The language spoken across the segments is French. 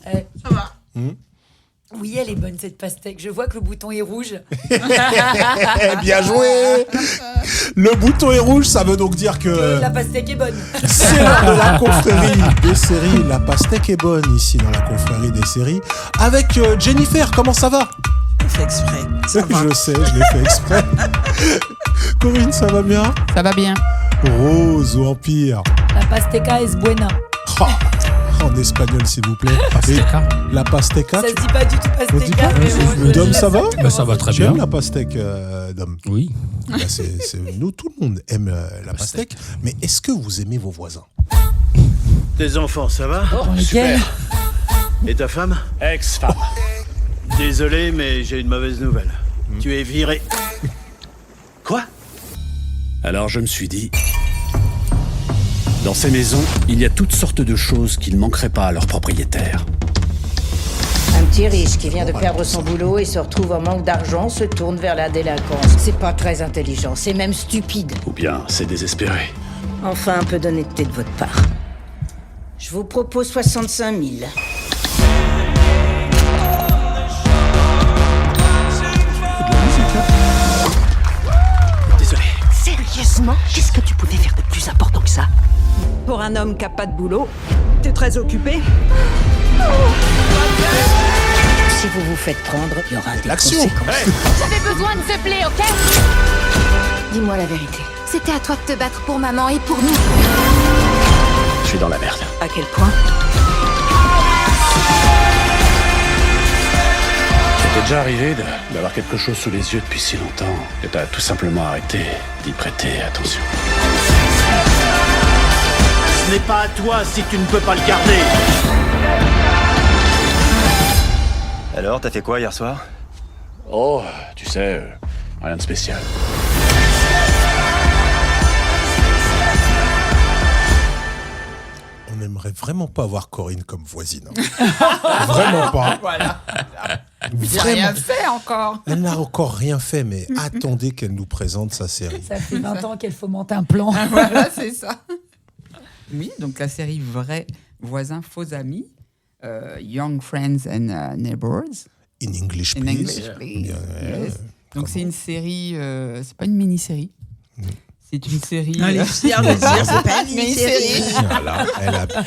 Ça va. Oui, elle est bonne cette pastèque. Je vois que le bouton est rouge. Bien joué. Le bouton est rouge, ça veut donc dire que La pastèque est bonne. c'est l'heure de la confrérie des séries. La pastèque est bonne ici dans la confrérie des séries. Avec Jennifer, comment ça va? Je fais exprès. Ça va. Je sais, je l'ai fait exprès. Corinne, ça va bien? Ça va bien. Rose ou Empire? La pasteca es buena. Oh, en espagnol, s'il vous plaît. Pasteca. La pasteca. Ça se dit pas du tout On dit pasteca. pas mais moi, je- Dom, ça va? Bah, ça va très Tu aimes bien. la pastèque, Dom? Oui. Bah, nous, tout le monde aime la pastèque. Mais est-ce que vous aimez vos voisins? Tes enfants, ça va? Dans lesquels Et ta femme? Ex-femme. Désolé, mais j'ai une mauvaise nouvelle. Tu es viré. Quoi? Alors je me suis dit... Dans ces maisons, il y a toutes sortes de choses qui ne manqueraient pas à leurs propriétaires. Un petit riche qui vient de perdre son boulot et se retrouve en manque d'argent se tourne vers la délinquance. C'est pas très intelligent, c'est même stupide. Ou bien c'est désespéré. Enfin, un peu d'honnêteté de votre part. Je vous propose 65 000. Désolé. Sérieusement, qu'est-ce que tu pouvais faire de plus important que ça? Pour un homme qui a pas de boulot, t'es très occupé. Si vous vous faites prendre, il y aura des L'action. conséquences. J'avais besoin de ce blé, ok? Dis-moi la vérité. C'était à toi de te battre pour maman et pour nous. Je suis dans la merde. À quel point? C'était déjà arrivé d'avoir quelque chose sous les yeux depuis si longtemps que t'as tout simplement arrêté d'y prêter attention. Ce n'est pas à toi si tu ne peux pas le garder. Alors, t'as fait quoi hier soir? Oh, tu sais, rien de spécial. On n'aimerait vraiment pas avoir Corinne comme voisine. Vraiment pas. Voilà. J'ai Vraiment. rien fait encore. Elle n'a encore rien fait, mais attendez qu'elle nous présente sa série. Ça fait 20 ans qu'elle fomente un plan. Voilà, c'est ça. Oui, donc la série Vrais voisins, faux amis, Young Friends and Neighbors. In English, In please. English, please. Bien, Yes. Donc c'est une série, c'est pas une mini-série. C'est une série. Elle est fière de dire, c'est pas une mini-série. Voilà,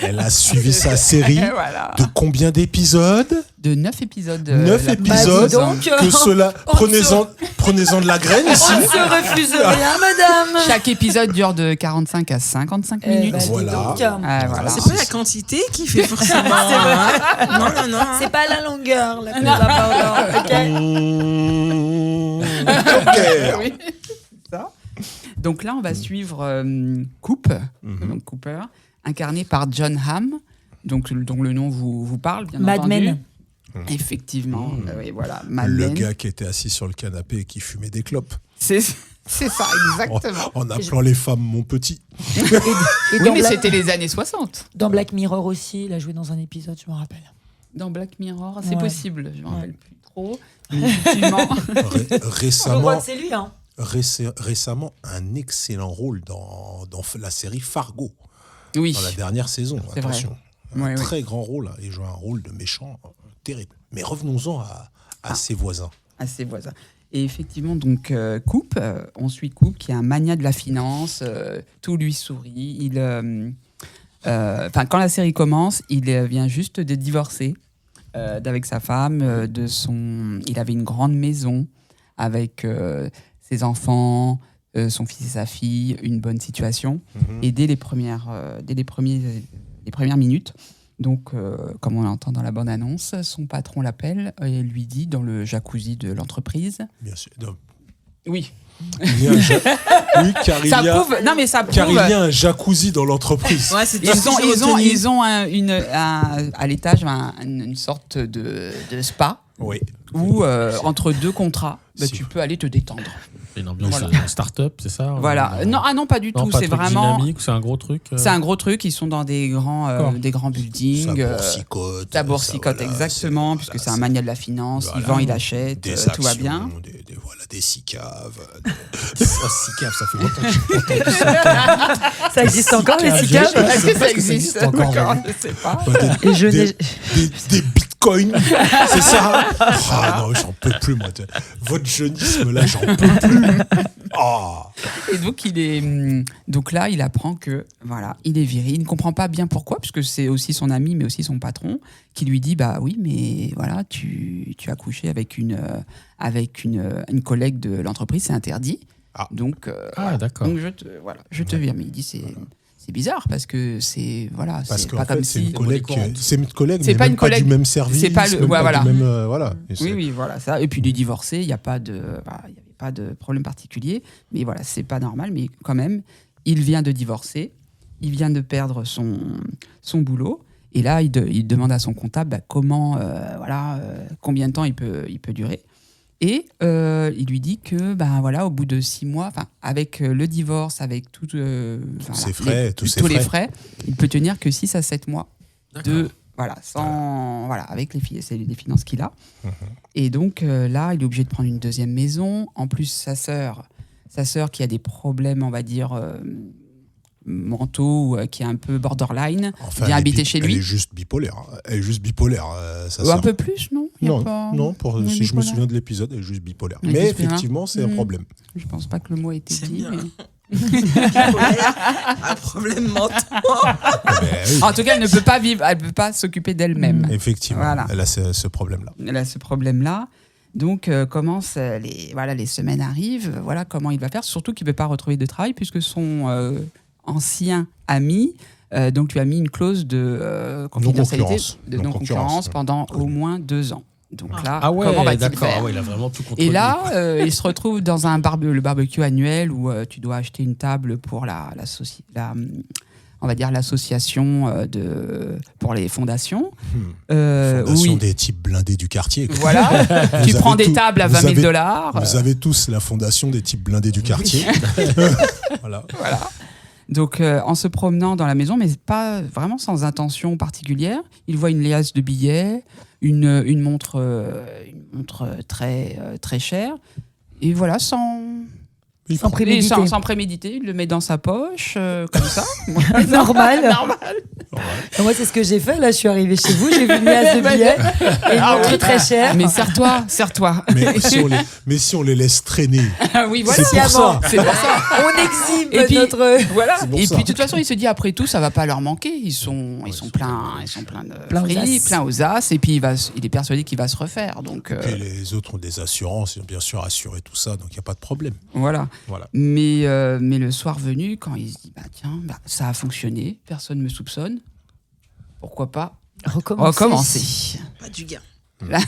elle a suivi sa série Voilà. de combien d'épisodes? De 9 épisodes. 9 la- épisodes. dis donc. Que cela, On ne prenez-en de la graine ici. On ne se refuse rien, madame. Chaque épisode dure de 45 à 55 minutes. bah, dis Voilà. donc. Ah, voilà. C'est pas la quantité qui fait forcément. Non, non. C'est pas la longueur, la plus importante, ok? Joker. Oui, c'est ça. Donc là, on va suivre donc Cooper, incarné par John Hamm, donc, dont le nom vous parle, bien Mad entendu. Men. Effectivement, oui, voilà, Mad Le Men. gars qui était assis sur le canapé et qui fumait des clopes. C'est ça, exactement. En appelant les femmes mon petit. Et Oui, dans, mais Black, c'était les années 60. dans Black Mirror aussi, il a joué dans un épisode, je me rappelle. Dans Black Mirror, c'est Ouais. possible, je ne me rappelle plus trop. Mais effectivement. Récemment, c'est lui, hein. récemment, un excellent rôle dans la série Fargo, Oui, dans la dernière saison. C'est vrai. Attention. Un Ouais, très grand rôle. Hein. Il joue un rôle de méchant terrible. Mais revenons-en à ses voisins. à ses voisins. Et effectivement, donc, on suit Coupe, qui est un mania de la finance, tout lui sourit. Quand la série commence, il vient juste de divorcer d'avec sa femme. Il avait une grande maison avec ses enfants, son fils et sa fille, une bonne situation. Et dès les premières minutes, donc, comme on l'entend dans la bande-annonce, son patron l'appelle et lui dit dans le jacuzzi de l'entreprise. Bien sûr. Oui. Il y a oui, car il y a... Non, mais ça prouve. Car il y a un jacuzzi dans l'entreprise. Ouais, c'est Ils ont à l'étage une sorte de spa Oui. où, entre deux contrats, Si. tu peux aller te détendre. C'est une ambiance Voilà. start-up, c'est ça? Voilà. Non, pas du Non, tout. pas C'est truc vraiment. dynamique, c'est un gros truc. C'est un gros truc. Ils sont dans des grands buildings. Ça boursicote. Ça boursicote, voilà, exactement, c'est- puisque voilà, c'est un mania de la finance. voilà. Il vend, il achète, des tout va bien. actions, des SICAV, SICAV, ça fait longtemps que j'ai pas entendu ça. Ça existe encore, les SICAV, SICAV? Est-ce que ça Est-ce existe encore, encore? ouais. Je sais pas. Et je n'ai- Des bitcoins, c'est ça? Ah non, j'en peux plus, moi. Votre jeunisme, là, j'en peux plus. Ah. Et donc là, il apprend que voilà, il est viré. Il ne comprend pas bien pourquoi, puisque c'est aussi son ami, mais aussi son patron, qui lui dit bah oui, mais voilà, tu as couché avec une collègue de l'entreprise, c'est interdit. Ah. Donc d'accord. Donc je te vire. Mais il dit c'est bizarre parce que c'est Parce c'est qu'en pas fait, comme c'est si une collègue, C'est mais pas même une pas collègue. du même service, C'est pas le- même ouais, pas voilà. du même, voilà. Et c'est- Oui, voilà ça. Et puis il est divorcé, il n'y a pas de, il y avait pas de problème particulier. Mais voilà, c'est pas normal. Mais quand même, il vient de divorcer, il vient de perdre son boulot. Et là, il demande à son comptable comment, combien de temps il peut durer. Et il lui dit que, voilà, au bout de 6 mois, avec le divorce, avec tous ces frais, tous les frais, il peut tenir que 6 à 7 mois avec les finances qu'il a. Et donc là, il est obligé de prendre une deuxième maison. En plus, sa sœur qui a des problèmes, on va dire, mentaux, qui est un peu borderline, Enfin, vient habiter chez lui. Elle est juste bipolaire. Ça Un peu plus, non? Non, si je me souviens de l'épisode, elle est juste bipolaire. Elle est Mais juste bipolaire. effectivement, c'est un problème. Je pense pas que le mot ait été dit. bien. Mais... Un problème mental. Oui. En tout cas, elle ne peut pas vivre, elle ne peut pas s'occuper d'elle-même. Effectivement, Voilà. elle a ce problème-là. Elle a ce problème-là. Donc, commence les semaines arrivent. Voilà comment il va faire. Surtout qu'il ne peut pas retrouver de travail puisque son ancien ami donc lui a mis une clause de confidentialité, de non-concurrence pendant au moins 2 ans. Donc là, comment va-t-il faire? Il a vraiment tout contrôlé. Et là, il se retrouve dans le barbecue annuel où tu dois acheter une table pour on va dire l'association pour les fondations. Fondation des types blindés du quartier. Quoi. Voilà, tu prends des tables à $20 000. Vous avez tous la fondation des types blindés du quartier. Voilà. Donc, en se promenant dans la maison, mais pas vraiment sans intention particulière, il voit une liasse de billets, une montre très, très chère. Et voilà, sans préméditer, il le met dans sa poche, comme ça. Normal. Moi, c'est ce que j'ai fait. Là, je suis arrivée chez vous, j'ai vu une liasse de billets et une montre très chère. Mais serre-toi. Mais si on les laisse traîner, oui, voilà. c'est pour ça. On exhibe notre... Voilà. Et puis, de toute façon, il se dit, après tout, ça va pas leur manquer. Ils sont pleins de fric, pleins aux as. Et puis, il est persuadé qu'il va se refaire. Donc, et les autres ont des assurances, ils ont bien sûr assuré tout ça, donc il n'y a pas de problème. Voilà. Mais le soir venu, quand il se dit, ça a fonctionné, personne ne me soupçonne, pourquoi pas recommencer. Pas du gain.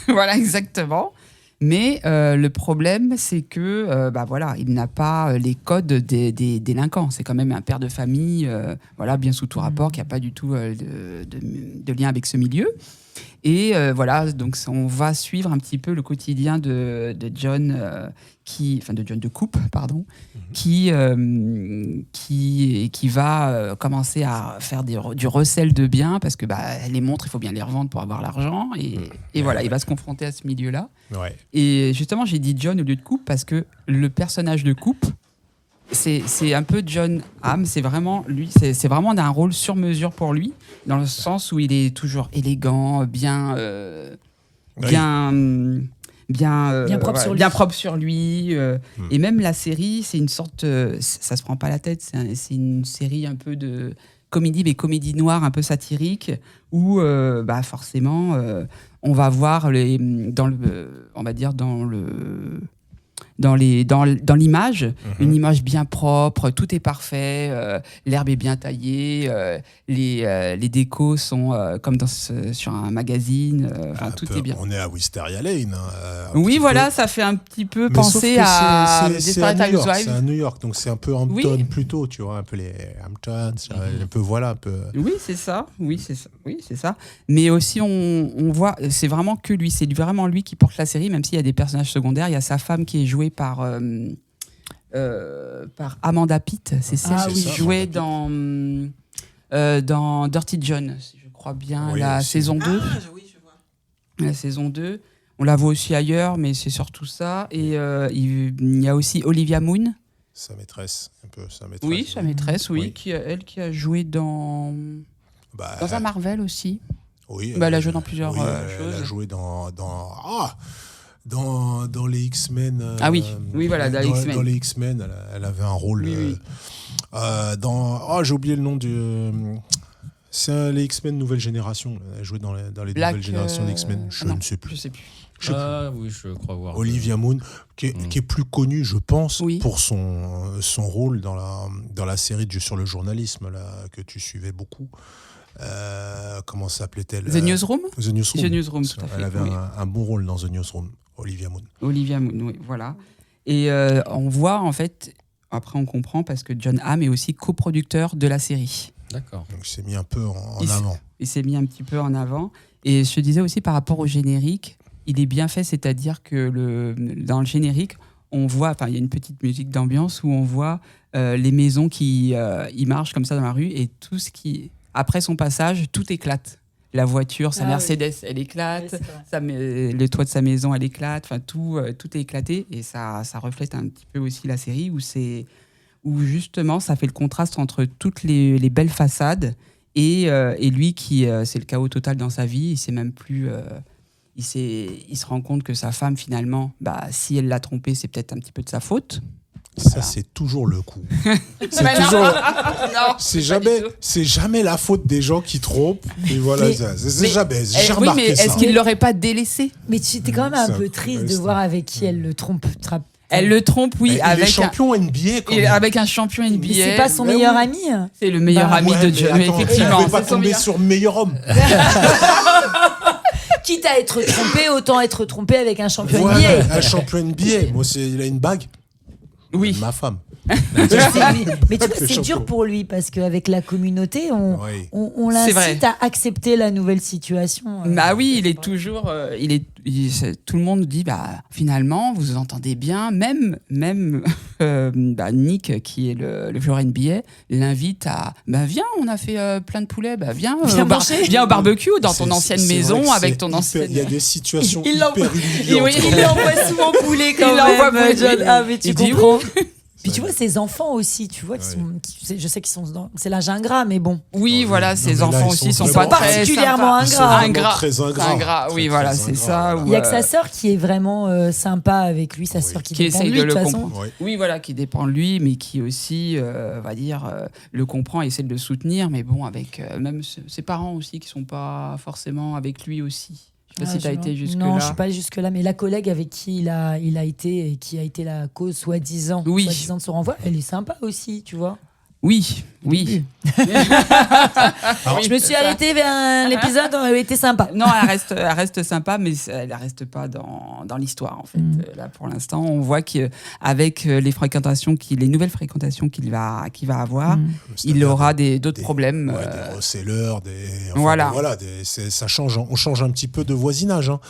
Voilà, exactement. Mais le problème, c'est que il n'a pas les codes des délinquants. C'est quand même un père de famille, bien sous tout rapport, qui n'a pas du tout de lien avec ce milieu. Et donc on va suivre un petit peu le quotidien de John, de John de Coupe, pardon, qui va commencer à faire du recel de biens parce que les montres, il faut bien les revendre pour avoir l'argent. Et voilà, il va se confronter à ce milieu-là. Ouais. Et justement, j'ai dit John au lieu de Coupe parce que le personnage de Coupe, c'est un peu John Hamm, c'est vraiment lui, c'est vraiment un rôle sur mesure pour lui, dans le sens où il est toujours élégant, bien propre sur lui. Et même la série, c'est une sorte, ça se prend pas la tête, c'est une série un peu de comédie, mais comédie noire, un peu satirique, où forcément, on va voir dans l'image, une image bien propre, tout est parfait, l'herbe est bien taillée, les décos sont comme sur un magazine, tout est bien. On est à Wisteria Lane. Oui, voilà, ça fait un petit peu penser à Desperate Housewives. C'est à New York, donc c'est un peu Hampton plutôt, tu vois, un peu les Hamptons, un peu voilà. Oui, c'est ça. Mais aussi, on voit, c'est vraiment que lui, c'est vraiment lui qui porte la série, même s'il y a des personnages secondaires. Il y a sa femme qui est jouée par Amanda Pitt, c'est celle qui jouait dans Dirty John, si je crois bien, saison 2. Ah, oui, je vois. La saison 2. On la voit aussi ailleurs, mais c'est surtout ça. Et il y a aussi Olivia Munn. Sa maîtresse, un peu. Sa maîtresse. Oui, sa maîtresse, oui. Oui. Qui a joué dans un Marvel aussi. Oui. Elle a joué dans plusieurs choses. Elle a joué dans les X-Men. Oui, voilà, dans les X-Men. Dans les X-Men, elle avait un rôle. Oui. J'ai oublié le nom du. C'est les X-Men nouvelle génération. Elle a joué dans les nouvelles générations d'X-Men. Je ne sais plus. Je sais plus. Oui, je crois voir. Olivia Munn, qui est plus connue, je pense, pour son rôle dans la série sur le journalisme là, que tu suivais beaucoup. Comment s'appelait-elle? The Newsroom. The Newsroom, tout à fait. Elle avait un bon rôle dans The Newsroom, Olivia Munn. Olivia Munn, oui, voilà. Et on voit, en fait, après on comprend, parce que Jon Hamm est aussi coproducteur de la série. D'accord. Donc il s'est mis un peu en avant. Il s'est mis un petit peu en avant. Et je te disais aussi par rapport au générique, il est bien fait, c'est-à-dire que dans le générique, on voit, il y a une petite musique d'ambiance où on voit les maisons qui marchent comme ça dans la rue et tout ce qui... Après son passage, tout éclate. La voiture, sa Mercedes, elle éclate. Le toit de sa maison, elle éclate. Enfin, tout est éclaté. Et ça reflète un petit peu aussi la série où justement, ça fait le contraste entre toutes les belles façades et lui qui, c'est le chaos total dans sa vie. Il sait même plus... il se rend compte que sa femme, finalement, si elle l'a trompé, c'est peut-être un petit peu de sa faute. Ça, c'est toujours le coup. C'est jamais la faute des gens qui trompent. Et voilà, c'est jamais. J'ai remarqué oui, mais ça. est-ce qu'il ne l'aurait pas délaissé? Mais tu étais quand même un peu triste de voir avec qui elle le trompe. Elle le trompe, oui, avec champion NBA. Avec un champion NBA. Mais c'est pas son meilleur ami. C'est le meilleur ami de John. Effectivement, il ne peut pas tomber sur meilleur homme. Quitte à être trompé, autant être trompé avec un champion NBA. Un champion NBA. Moi, il a une bague. Oui. Ma femme. Mais tu vois, c'est dur pour lui parce qu'avec la communauté, on l'incite à accepter la nouvelle situation. Bah oui, il est toujours. Tout le monde dit finalement, vous entendez bien. Même Nick, qui est le joueur NBA, l'invite à viens, on a fait plein de poulets, viens au barbecue dans ton ancienne maison avec ton ancienne. Il y a des situations il hyper humiliantes. Il l'envoie souvent poulet quand même. Mais tu comprends. Puis tu vois, ses enfants aussi, tu vois, je sais qu'ils sont dans... C'est l'âge ingrat, mais bon. Oui, voilà, ses enfants aussi sont pas particulièrement ingrats. Très ingrats. Oui, voilà, c'est ça. Il y a que sa sœur qui est vraiment sympa avec lui, sa sœur qui dépend de lui, de toute façon. Oui, voilà, qui dépend de lui, mais qui aussi, on va dire, le comprend et essaie de le soutenir, mais bon, avec même ses parents aussi qui sont pas forcément avec lui aussi. Je sais pas si tu as été jusque-là. Non, je suis pas allée jusque-là, mais la collègue avec qui il a été et qui a été la cause soi-disant de son renvoi, elle est sympa aussi, tu vois. Oui. Je me suis arrêtée vers l'épisode où elle était sympa. Non, elle reste sympa, mais elle ne reste pas dans l'histoire, en fait. Là, pour l'instant, on voit qu'avec les nouvelles fréquentations qu'il va avoir, il aura d'autres problèmes. Des resellers, voilà, ça change. On change un petit peu de voisinage. Hein.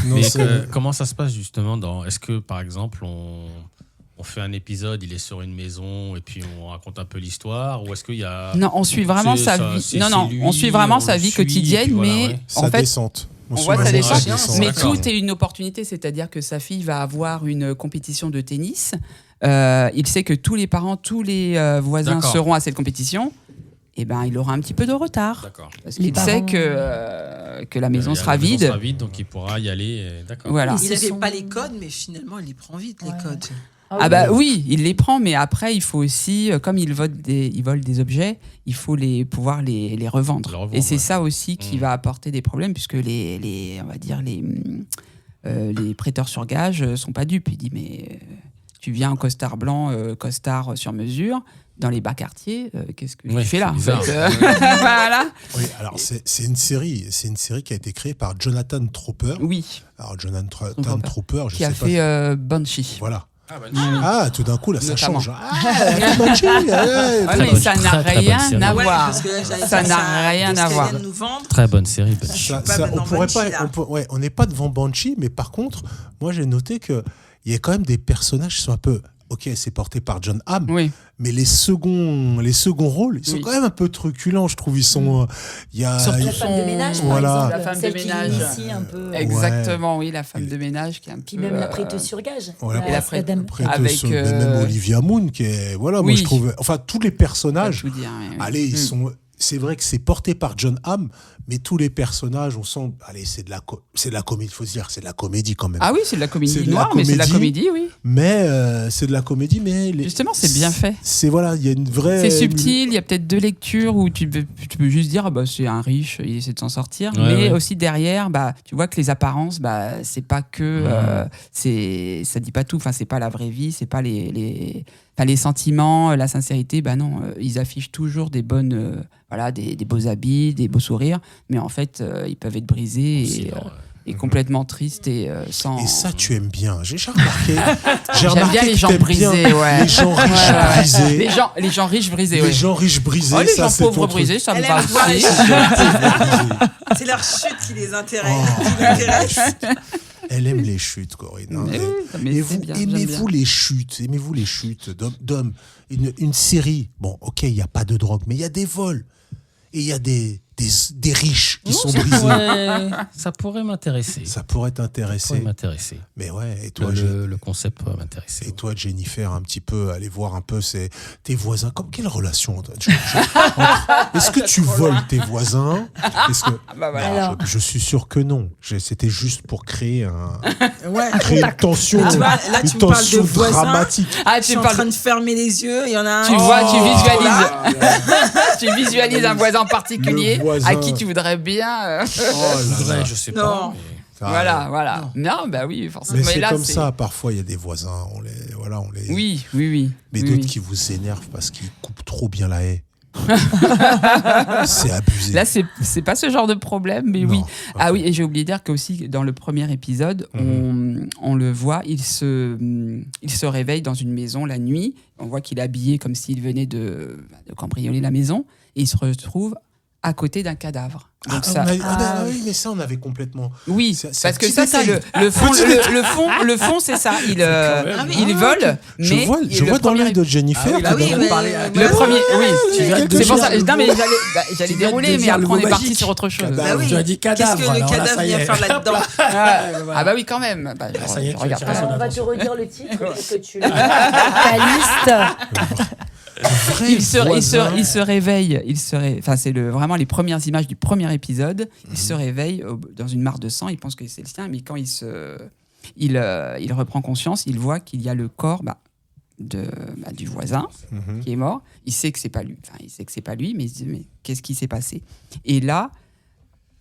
Mais comment ça se passe, justement est-ce que, par exemple, on fait un épisode, il est sur une maison et puis on raconte un peu l'histoire, ou est-ce qu'il y a... Non, on suit vraiment sa vie. On suit vraiment sa vie quotidienne, mais en fait, descente. On voit sa descente, mais tout est une opportunité, c'est-à-dire que sa fille va avoir une compétition de tennis. Il sait que tous les parents, tous les voisins seront à cette compétition. Et il aura un petit peu de retard. D'accord. Parce qu'il sait que la maison sera vide. La maison sera vide, donc il pourra y aller. D'accord. Voilà. Il n'avait pas les codes, mais finalement, il les prend vite, les codes. Oui, il les prend, mais après, il faut aussi, comme il vole des objets, il faut pouvoir les revendre. Et c'est ça aussi qui va apporter des problèmes, puisque on va dire les prêteurs sur gage sont pas dupes. Il dit, mais tu viens en costard blanc, costard sur mesure, dans les bas quartiers, qu'est-ce que tu fais là, en fait voilà. Oui, alors c'est une série qui a été créée par Jonathan Tropper. Oui. Alors Jonathan Tropper, qui a fait Banshee. Voilà. Tout d'un coup, là, ça change. Mais ça n'a rien à voir. Ça n'a rien à voir. Très bonne série. On n'est pas devant Banshee, mais par contre, moi, j'ai noté qu'il y a quand même des personnages qui sont un peu ok, c'est porté par John Hamm, Oui. mais les seconds rôles, ils sont quand même un peu truculents, je trouve. Ils sont, il y a Surtout la femme de ménage, par voilà. exemple. La femme Celle de qui ménage. initie un peu. Exactement, oui, la femme de ménage qui est un Puis peu. même la prêteuse sur gage. Voilà. Et la Adam. Avec, même Olivia Munn, qui est, voilà, moi Oui. je trouve, enfin, tous les personnages, Pas tout dire, oui. allez, ils sont, c'est vrai que c'est porté par John Hamm, mais tous les personnages, on sent, allez, c'est de la comédie, il faut se dire, c'est de la comédie quand même. Ah oui, c'est de la comédie C'est de la noire, mais c'est de la comédie, oui. Mais c'est de la comédie, mais Justement, c'est bien fait. C'est voilà, il y a une vraie. C'est subtil, il y a peut-être deux lectures où tu peux juste dire bah, c'est un riche, il essaie de s'en sortir, mais aussi derrière, bah, tu vois que les apparences, bah, c'est pas que. Ça dit pas tout, enfin, c'est pas la vraie vie, c'est pas les sentiments, la sincérité, bah non, ils affichent toujours des bonnes. Voilà, des beaux habits, des beaux sourires, mais en fait, ils peuvent être brisés et complètement tristes et sans. Et ça, tu aimes bien. J'ai remarqué. J'aime bien les gens brisés, ouais. Les gens riches brisés. Les gens riches brisés, Les gens riches brisés. Oh, les ça, gens pauvres brisés, ça me va aussi. C'est leur chute qui les intéresse. Elle aime les chutes, Corinne. Hein. Aimez-vous les chutes. Aimez-vous les chutes d'hommes. Une série. Bon, ok, il n'y a pas de drogue, mais il y a des vols. Et il y a des riches qui sont brisés. Ça pourrait m'intéresser. Ça pourrait t'intéresser. Mais ouais, et toi, le concept pourrait m'intéresser. Et toi, Jennifer, un petit peu, aller voir un peu tes voisins. Quelle relation Est-ce que tu voles tes voisins? Non, je suis sûr que non. C'était juste pour créer une tension, là, tu me parles de voisins dramatique. Je suis en train de fermer les yeux. Il y en a un. Tu vois, tu visualises un voisin particulier à qui tu voudrais bien. Je sais pas. Voilà. Non, bah oui, forcément. Mais c'est là, comme ça, parfois, il y a des voisins, on les... Oui. Mais d'autres qui vous énervent parce qu'ils coupent trop bien la haie. C'est abusé. Là, c'est pas ce genre de problème, mais oui. Ah oui, et j'ai oublié de dire qu'aussi, dans le premier épisode, on le voit, il se réveille dans une maison la nuit. On voit qu'il est habillé comme s'il venait de cambrioler la maison. Et il se retrouve à côté d'un cadavre. Donc oui, mais ça, on avait complètement... Oui, parce que ça, c'est le fond, c'est ça. Il vole, mais... Je vois dans l'œil de Jennifer... Le premier, oui. C'est pour ça. Non, mais j'allais dérouler, mais après, on est parti sur autre chose. Tu as dit cadavre. Qu'est-ce que le cadavre vient faire là-dedans? Ah bah oui, quand même. Ça y est, on va te redire le titre que tu ta liste. Il se réveille. Enfin, c'est vraiment les premières images du premier épisode. Il se réveille dans une mare de sang. Il pense que c'est le sien, mais quand il reprend conscience, il voit qu'il y a le corps du voisin qui est mort. Il sait que c'est pas lui. Enfin, il sait que c'est pas lui, mais il se dit mais qu'est-ce qui s'est passé? Et là,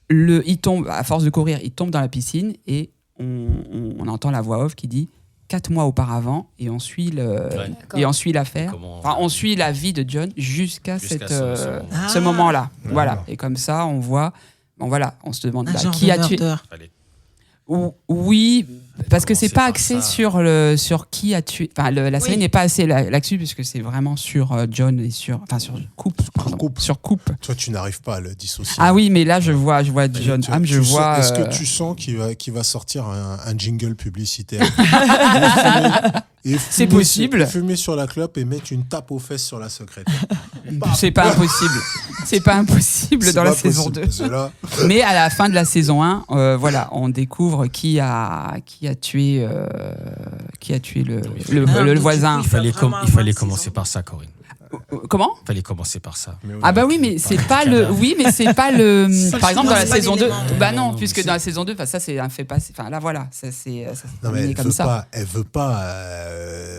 il tombe à force de courir, il tombe dans la piscine et on entend la voix off qui dit 4 mois auparavant, et on suit l'affaire. Enfin, on suit la vie de John jusqu'à ce moment-là. Voilà. Et comme ça, on voit. Bon, voilà, on se demande qui a tué. Oui, parce que c'est pas axé sur qui a tué. Enfin, la série n'est pas assez là-dessus, puisque c'est vraiment sur John et sur Coupe. Sur Coupe. Toi, tu n'arrives pas à le dissocier. Ah oui, mais là, je vois John Hamm, Est-ce que tu sens qu'il va sortir un jingle publicitaire? C'est possible. Fumer sur la clope et mettre une tape aux fesses sur la secrétaire. C'est pas impossible. C'est pas impossible dans la saison 2. Mais à la fin de la saison 1, voilà, on découvre qui a tué le voisin. Il fallait commencer par ça, Corinne. Comment ? Il fallait commencer par ça. Ah bah oui, mais c'est pas le. Oui, mais c'est pas le. Par exemple, dans la saison 2. Bah non, puisque dans la saison 2, ça c'est un fait passé. Enfin là, voilà, ça c'est. Non mais elle veut pas.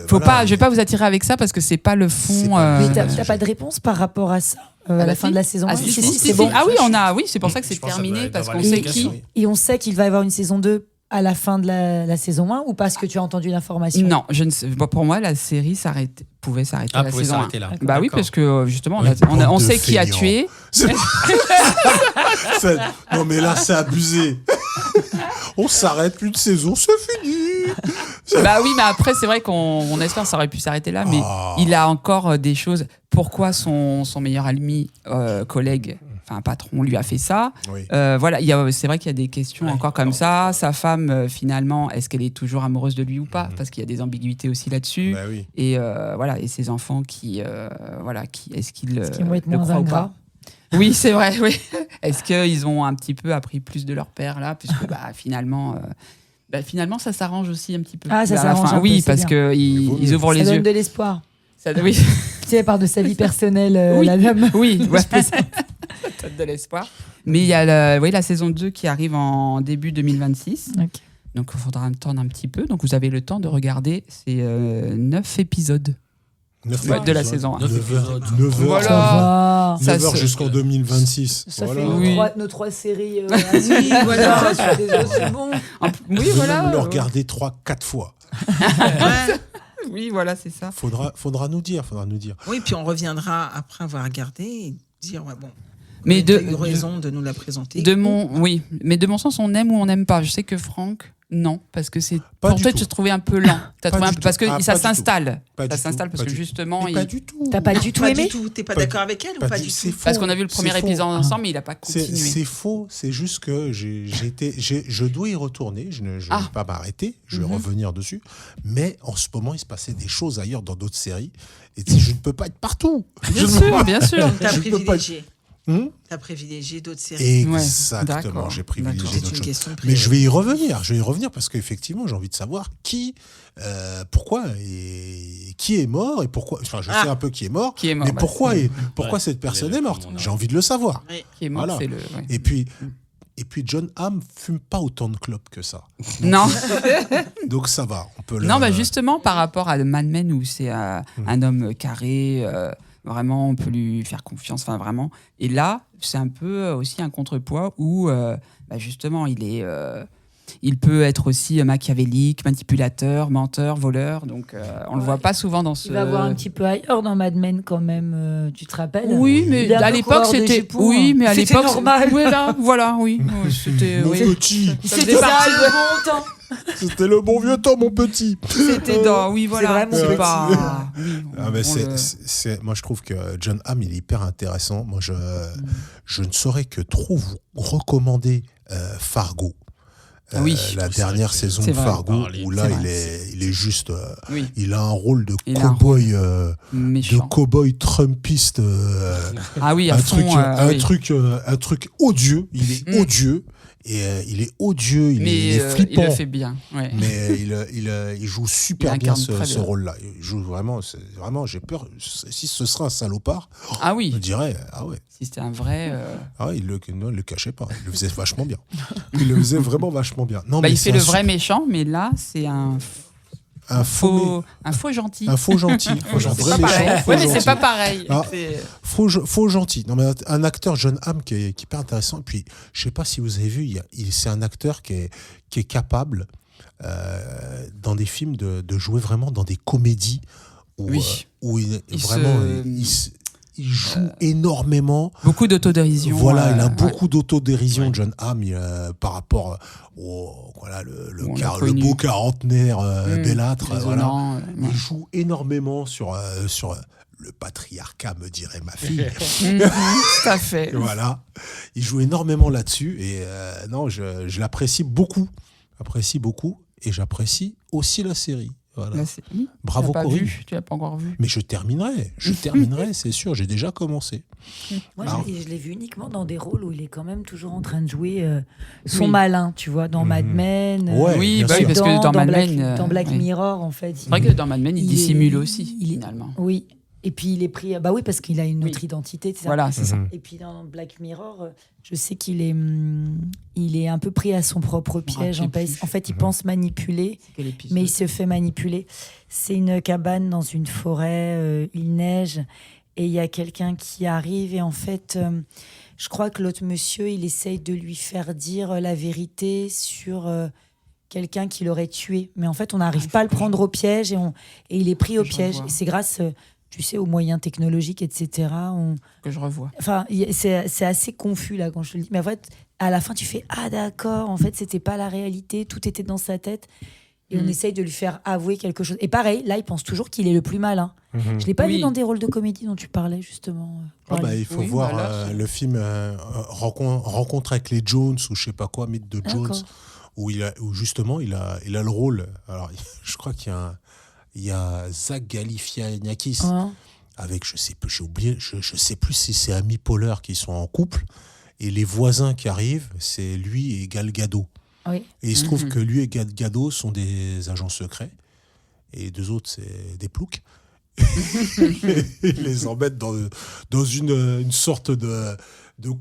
Faut pas. Je vais pas vous attirer avec ça parce que c'est pas le fond. Mais t'as pas de réponse par rapport à ça à la fin de la saison 1. C'est bon. Ah oui, on a. Oui, c'est pour ça que c'est terminé parce qu'on sait qui. Et on sait qu'il va y avoir une saison 2 à la fin de la saison 1 ou parce que tu as entendu l'information? Non, je ne sais. Pour moi, la série pouvait s'arrêter à la saison 1. Là. Bah oui, parce que justement, on sait qui a tué. Non mais là, c'est abusé. On s'arrête, plus de saison, c'est fini. Bah oui, mais après, c'est vrai qu'on espère que ça aurait pu s'arrêter là, mais il a encore des choses. Pourquoi son meilleur ami, collègue, un patron lui a fait ça. Oui. Voilà, c'est vrai qu'il y a des questions encore comme ça. Sa femme, finalement, est-ce qu'elle est toujours amoureuse de lui ou pas? Parce qu'il y a des ambiguïtés aussi là-dessus. Bah oui. Et voilà, et ses enfants est-ce qu'ils vont être le moins croient ou ingrats? pas? Oui, c'est vrai. Oui. Est-ce qu'ils ont un petit peu appris plus de leur père là, puisque finalement, ça s'arrange aussi un petit peu. Ah, ça à la s'arrange fin. un peu, Oui, c'est parce bien. qu'ils ouvrent les Ça yeux. donne de l'espoir. Oui. Tu sais, elle parle de sa vie personnelle, Oui. la dame. Oui, ouais, ça donne de l'espoir. Mais il y a la saison 2 qui arrive en début 2026. Ok. Donc il faudra attendre un petit peu. Donc vous avez le temps de regarder ces 9 épisodes. 9 de la saison 1. 9 épisodes. 9 heures. Voilà. Ça va. 9 heures jusqu'en 2026. Ça Voilà. fait nos trois séries. Oui, voilà. C'est bon. Oui, Je vais voilà. même le regarder 3-4 fois. Oui, voilà, c'est ça. Faudra nous dire. Oui, puis on reviendra après avoir regardé et dire, ouais, bon. Mais tu as eu raison de nous la présenter. Mais de mon sens, on aime ou on n'aime pas. Je sais que Franck, non, parce que c'est Pas pour du toi tout. tu te trouvais un peu lent. T'as trouvé un peu, parce que Ah, ça pas du s'installe. Pas Ça du s'installe tout, parce pas que du tout. justement, Mais pas du tout. T'as pas du tout Pas aimé? du tout. T'es pas Pas d'accord du- avec elle ou pas pas du- du c'est tout? faux. parce qu'on a vu le premier C'est faux. épisode ensemble, mais il a pas C'est continué. faux, c'est juste que je dois y retourner, je ne vais pas m'arrêter, je vais revenir dessus, mais en ce moment il se passait des choses ailleurs dans d'autres séries, et je ne peux pas être partout. Bien sûr. T'as Je peux pas- privilégié. T'as privilégié d'autres séries. Exactement, d'accord. j'ai privilégié C'est d'autres une choses. question de Mais je vais priorité. y revenir parce qu'effectivement j'ai envie de savoir pourquoi et qui est mort et pourquoi. Enfin, je sais un peu qui est mort, Qui est mort, mais bah, pourquoi cette personne est morte. on a- J'ai envie de le savoir. Oui. Qui est mort, Voilà. c'est le. Ouais. Et puis John Hamm fume pas autant de clopes que ça. Non. Donc ça va, on peut le. Non, justement, par rapport à Mad Men où c'est un homme carré, vraiment, on peut lui faire confiance, enfin vraiment. Et là, c'est un peu aussi un contrepoids où, justement, il peut être aussi machiavélique, manipulateur, menteur, voleur. Donc, on le voit pas souvent dans ce. Il va voir un petit peu ailleurs dans Mad Men quand même, tu te rappelles? Oui, mais Il est un à peu l'époque coureur de c'était. jupons, Oui, mais à C'était l'époque. normal. Oui, là, voilà, oui. Oui, c'était. Mon oui. petit, Ça C'était faisait ça partie le bon temps. c'était le bon vieux temps, mon petit. C'était dans. Oui, voilà. vraiment C'est petit. pas. Oui, Ah, mais on le- moi, je trouve que John Hamm, il est hyper intéressant. Moi, je ne saurais que trop vous recommander Fargo. Oui. La dernière saison C'est de vrai. Fargo, C'est où là, vrai. il est juste. Oui. Il a un rôle de Il a un cow-boy. Méchant. Trumpiste. Ah oui, à un fond. truc odieux. Il est odieux. Et il est odieux, il est flippant. Il le fait bien. Ouais. Mais il joue super Il bien incarne très ce bien. rôle-là. Il joue vraiment, j'ai peur. Si ce serait un salopard, Ah oui. je dirais, ah ouais. Si c'était un vrai. Ah ouais, il le cachait pas. Il le faisait vachement bien. Il le faisait vraiment vachement bien. Non, mais il c'est fait le un vrai méchant, mais là, c'est un faux gentil. Un faux gentil. Un C'est vrai pas pareil. méchant, faux Ouais, mais c'est gentil. pas pareil. Ah. C'est- Faux gentil. Non, mais un acteur, John Hamm, qui est hyper intéressant. Et puis, je sais pas si vous avez vu, c'est un acteur qui est capable, dans des films, de jouer vraiment dans des comédies où, Oui. où il joue Euh, énormément. Beaucoup d'autodérision. Voilà, il a ouais. beaucoup d'autodérision, John Hamm, par rapport le connu. beau quarantenaire bellâtre. Voilà. Résonnant, Il joue énormément sur le patriarcat, me dirait ma fille. Tout à fait. Voilà, il joue énormément là-dessus et non, je l'apprécie beaucoup. Et j'apprécie aussi la série. Voilà. Là, oui. Bravo, Tu l'as pas Corinne. vu, tu l'as pas encore vu. Mais je terminerai, c'est sûr, j'ai déjà commencé. Moi, Alors- je l'ai vu uniquement dans des rôles où il est quand même toujours en train de jouer son Oui. malin, tu vois, dans Mad Men. Ouais, Oui, bien bah sûr. oui, parce que dans Mad Men, dans Black oui. Mirror, en fait. C'est vrai que dans Mad Men, il dissimule aussi, il est- finalement. Oui. Et puis il est pris. Bah oui, parce qu'il a une autre identité. c'est ça. Voilà, c'est ça. Et puis dans Black Mirror, je sais qu'il est un peu pris à son propre piège. En fait, il pense manipuler, Quel épisode mais il se fait manipuler. C'est une cabane dans une forêt, il neige, et il y a quelqu'un qui arrive, et en fait, je crois que l'autre monsieur, il essaye de lui faire dire la vérité sur quelqu'un qui l'aurait tué. Mais en fait, on n'arrive pas à le prendre au piège, et il est pris au piège. vois. Et c'est grâce, tu sais, aux moyens technologiques, etc. Que je revois. Enfin, c'est assez confus là quand je te le dis. Mais en fait, à la fin, tu fais ah d'accord. En fait, c'était pas la réalité. Tout était dans sa tête. Et on essaye de lui faire avouer quelque chose. Et pareil, là, il pense toujours qu'il est le plus malin. Je l'ai pas vu dans des rôles de comédie dont tu parlais, justement. Il faut voir le film Rencontre avec les Jones ou je sais pas quoi, Mythe de Jones, où justement il a le rôle. Alors, je crois qu'il y a Zach Galifianakis avec, je sais plus, j'ai oublié, je sais plus si c'est Amy Poehler qui sont en couple, et les voisins qui arrivent, c'est lui et Gal Gadot. Oui. Et il se trouve que lui et Gal Gadot sont des agents secrets, et les deux autres, c'est des ploucs. Ils les embêtent dans une sorte de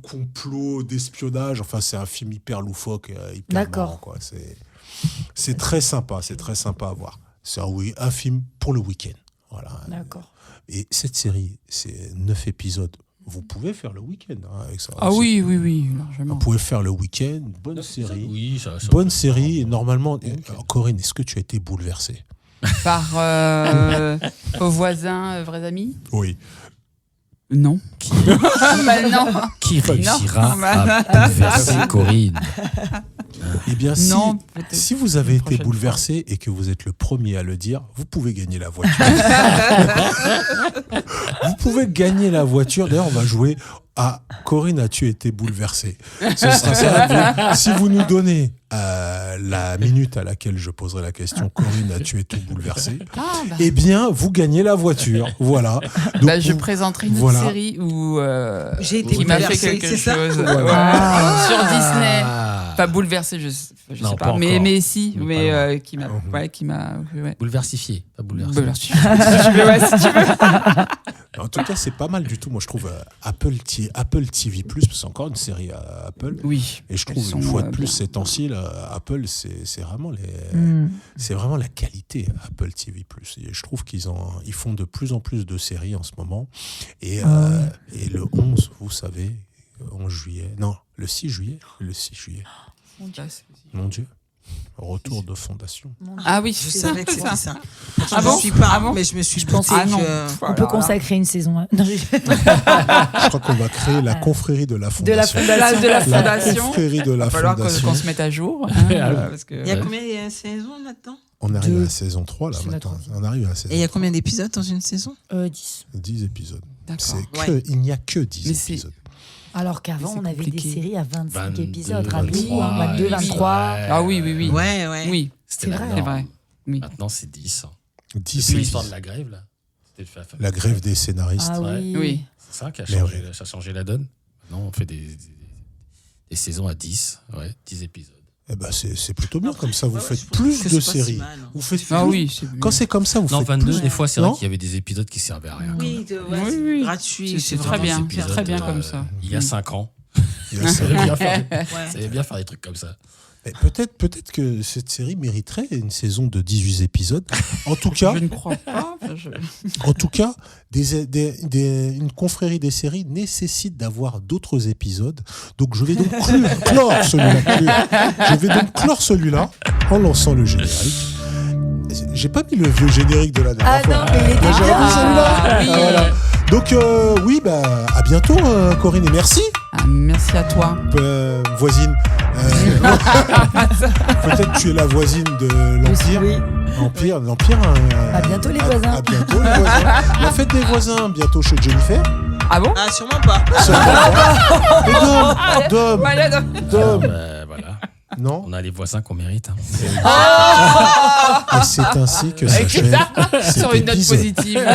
complot, d'espionnage. Enfin, c'est un film hyper loufoque, hyper marrant, quoi. C'est très sympa à voir. C'est un film pour le week-end. Voilà. D'accord. Et cette série, c'est 9 épisodes. Vous pouvez faire le week-end avec ça. Ah oui, largement. Vous pouvez faire le week-end, bonne série. Oui, ça bonne série. Et normalement, Corinne, est-ce que tu as été bouleversée par vos voisins, vrais amis? Oui. Non. Non. Qui réussira à bouleverser Corinne? Eh bien, si vous avez été bouleversé et que vous êtes le premier à le dire, vous pouvez gagner la voiture. Vous pouvez gagner la voiture. D'ailleurs, on va jouer à Corinne, as-tu été bouleversée? Ce sera ça. Si vous nous donnez la minute à laquelle je poserai la question, Corinne, as-tu été bouleversée? Eh bien, vous gagnez la voiture. Voilà. Donc, je présenterai une série où qui m'a fait quelque chose sur Disney. Pas bouleversé, je sais pas, mais si, mais qui m'a bouleversifié, pas bouleversé. Si tu veux. En tout cas, c'est pas mal du tout. Moi, je trouve Apple TV+, parce que c'est encore une série à Apple. Oui. Et je trouve une fois de plus ces temps-ci, Apple, c'est vraiment c'est vraiment la qualité Apple TV+. Et je trouve qu'ils font de plus en plus de séries en ce moment. Et le 11, vous savez, 11 juillet, non, le 6 juillet. Mon Dieu. Retour de Fondation. Ah oui, je savais que c'était ça. Je ne suis pas, mais je me suis pensé que... On peut consacrer une saison. Non, je crois qu'on va créer la confrérie de la Fondation. La confrérie de la Fondation. Il va falloir qu'on se mette à jour. Parce que... Il y a combien de saisons maintenant? On arrive à la saison 3 là maintenant. On arrive à la saison. Et il y a combien d'épisodes dans une saison? 10. 10 épisodes. Il n'y a que 10 épisodes. Alors qu'avant, on avait des séries à 25 épisodes, 22, 23. Ah oui. Ouais. Oui, c'est vrai. Oui. Maintenant, c'est 10. 10 c'est l'histoire de la grève, là. La grève des scénaristes. Ah oui. C'est ça qui a changé la donne. Maintenant, on fait des saisons à 10. 10 épisodes. Eh ben c'est plutôt bien, comme ça vous faites plus de séries. Mal, hein. Vous faites quand c'est comme ça, vous faites 22, plus. des fois, c'est vrai qu'il y avait des épisodes qui servaient à rien. Oui, gratuit. C'est très bien. C'est très bien comme ça. Il y a 5 ans. Ça savait bien faire des trucs comme ça. Peut-être que cette série mériterait une saison de 18 épisodes. En tout cas, je ne crois pas. En tout cas, une confrérie des séries nécessite d'avoir d'autres épisodes. Donc je vais donc clore celui-là en lançant le générique. J'ai pas mis le vieux générique de la dernière fois. Ah non, mais il était bien. J'ai remis celui-là. Oui. Voilà. Donc à bientôt Corinne, et merci. Merci à toi. Voisine. Peut-être tu es la voisine de l'Empire. Oui. L'Empire. À bientôt les voisins. À bientôt les voisins. La fête des voisins bientôt chez Jennifer. Ah bon? Ah, sûrement pas. Et Dom. Voilà. Non. On a les voisins qu'on mérite. Et c'est ainsi que s'achève cet sur une note épisode. positive.